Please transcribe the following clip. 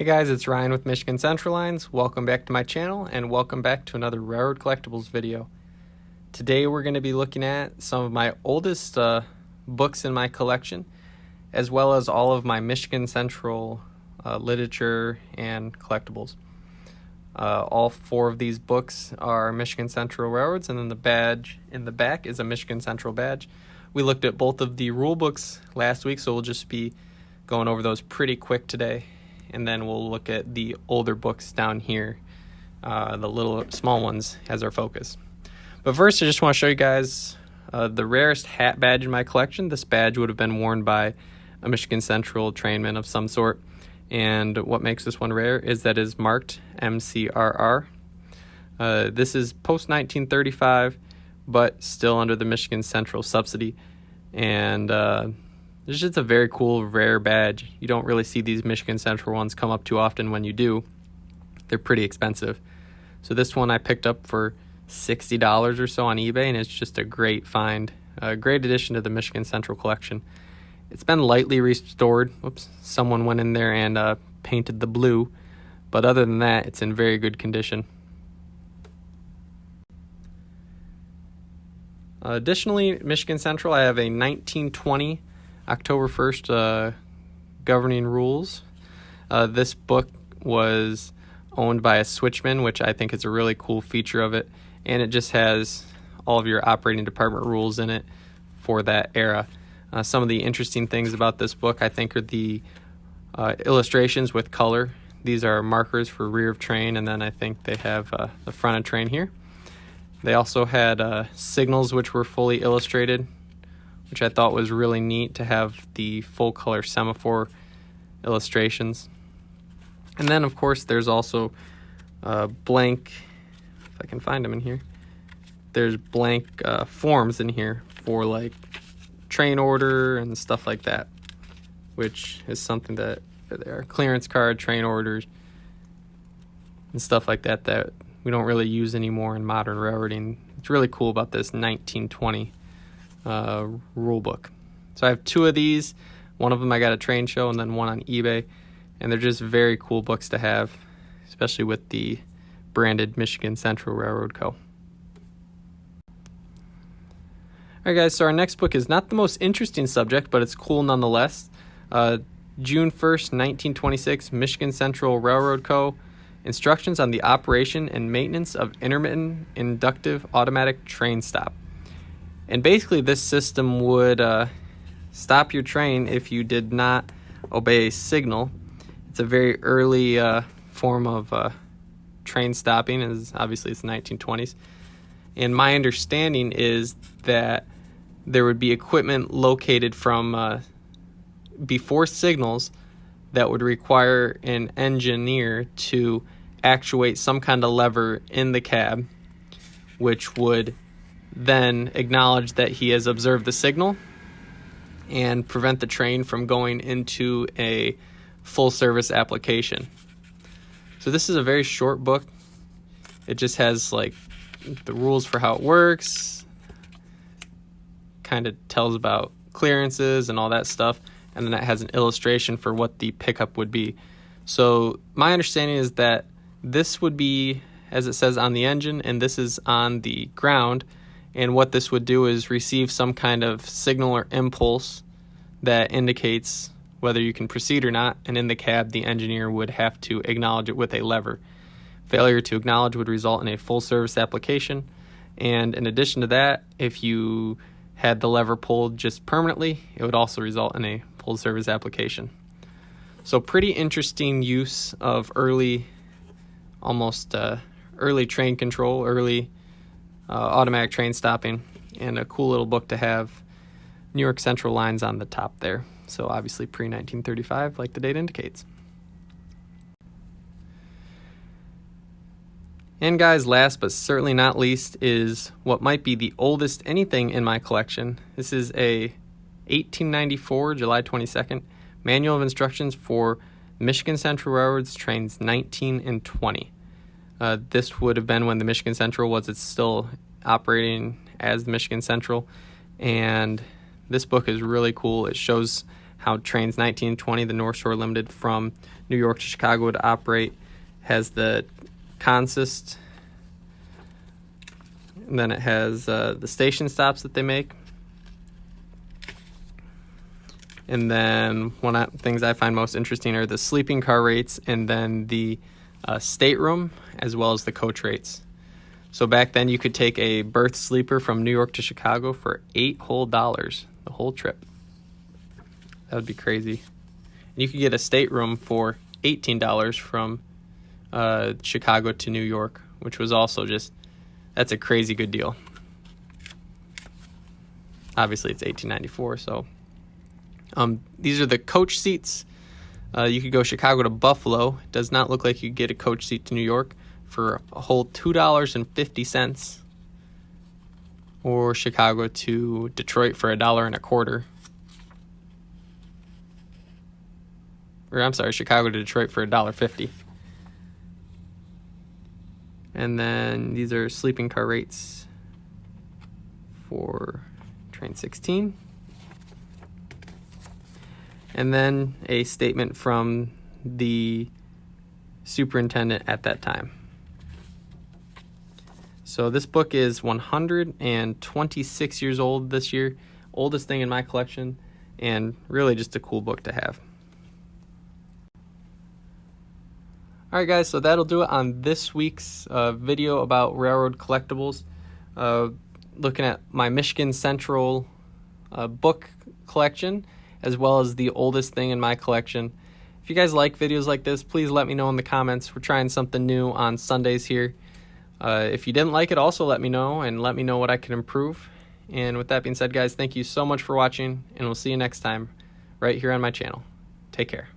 guys, it's Ryan with Michigan Central Lines. Welcome back to my channel and welcome back to another Railroad Collectibles video. Today we're going to be looking at some of my oldest books in my collection, as well as all of my Michigan Central literature and collectibles. All four of these books are Michigan Central Railroads, and then the badge in the back is a Michigan Central badge. We looked at both of the rule books last week, so we'll just be going over those pretty quick today. And then we'll look at the older books down here, the little small ones as our focus. But first, I just want to show you guys the rarest hat badge in my collection. This badge would have been worn by a Michigan Central trainman of some sort. And what makes this one rare is that it is marked MCRR. This is post-1935, but still under the Michigan Central subsidy. And it's just a very cool, rare badge. You don't really see these Michigan Central ones come up too often. When you do, they're pretty expensive. So this one I picked up for $60 or so on eBay, and it's just a great find. A great addition to the Michigan Central collection. It's been lightly restored. Whoops, someone went in there and painted the blue. But other than that, it's in very good condition. Additionally, Michigan Central, I have a 1920 October 1st governing rules. This book was owned by a switchman, which I think is a really cool feature of it. And it just has all of your operating department rules in it for that era. Some of the interesting things about this book, I think, are the illustrations with color. These are markers for rear of train, and then I think they have the front of train here. They also had signals which were fully illustrated, which I thought was really neat to have the full color semaphore illustrations. And then, of course, there's also blank, if I can find them in here, there's blank forms in here for like train order and stuff like that, which is something that there are clearance card, train orders, and stuff like that that we don't really use anymore in modern railroading. It's really cool about this 1920 rule book. So I have two of these. One of them I got at train show, and then one on eBay, and they're just very cool books to have, especially with the branded Michigan Central Railroad Co. Alright guys, so our next book is not the most interesting subject, but it's cool nonetheless. June 1st, 1926, Michigan Central Railroad Co. Instructions on the operation and maintenance of intermittent inductive automatic train stop. And basically this system would stop your train if you did not obey a signal. It's a very early form of train stopping, as obviously it's the 1920s. And my understanding is that there would be equipment located from before signals that would require an engineer to actuate some kind of lever in the cab, which would then acknowledge that he has observed the signal and prevent the train from going into a full service application. So this is a very short book. It just has like the rules for how it works, kind of tells about clearances and all that stuff, and then it has an illustration for what the pickup would be. So my understanding is that this would be, as it says, on the engine, and this is on the ground. And what this would do is receive some kind of signal or impulse that indicates whether you can proceed or not. And in the cab, the engineer would have to acknowledge it with a lever. Failure to acknowledge would result in a full service application. And in addition to that, if you had the lever pulled just permanently, it would also result in a full service application. So pretty interesting use of early train control, early automatic train stopping, and a cool little book to have. New York Central lines on the top there. So obviously pre-1935, like the date indicates. And guys, last but certainly not least is what might be the oldest anything in my collection. This is a 1894, July 22nd, Manual of Instructions for Michigan Central Railroads Trains 19 and 20. This would have been when the Michigan Central was still operating as the Michigan Central, and this book is really cool. It shows how trains 19 and 20, the North Shore Limited from New York to Chicago to operate. Has the consist, and then it has the station stops that they make. And then one of the things I find most interesting are the sleeping car rates, and then the stateroom, as well as the coach rates. So back then you could take a berth sleeper from New York to Chicago for $8 whole, the whole trip. That would be crazy. And you could get a stateroom for $18 from Chicago to New York, which was also that's a crazy good deal. Obviously it's $18.94, so these are the coach seats. You could go Chicago to Buffalo. It does not look like you could get a coach seat to New York for a whole $2.50, or Chicago to Detroit for $1.25. Or I'm sorry, Chicago to Detroit for $1.50. And then these are sleeping car rates for train 16. And then a statement from the superintendent at that time. So this book is 126 years old this year, oldest thing in my collection, and really just a cool book to have. All right, guys, so that'll do it on this week's video about railroad collectibles. Looking at my Michigan Central book collection, as well as the oldest thing in my collection. If you guys like videos like this, please let me know in the comments. We're trying something new on Sundays here. If you didn't like it, also let me know, and let me know what I can improve. And with that being said, guys, thank you so much for watching, and we'll see you next time right here on my channel. Take care.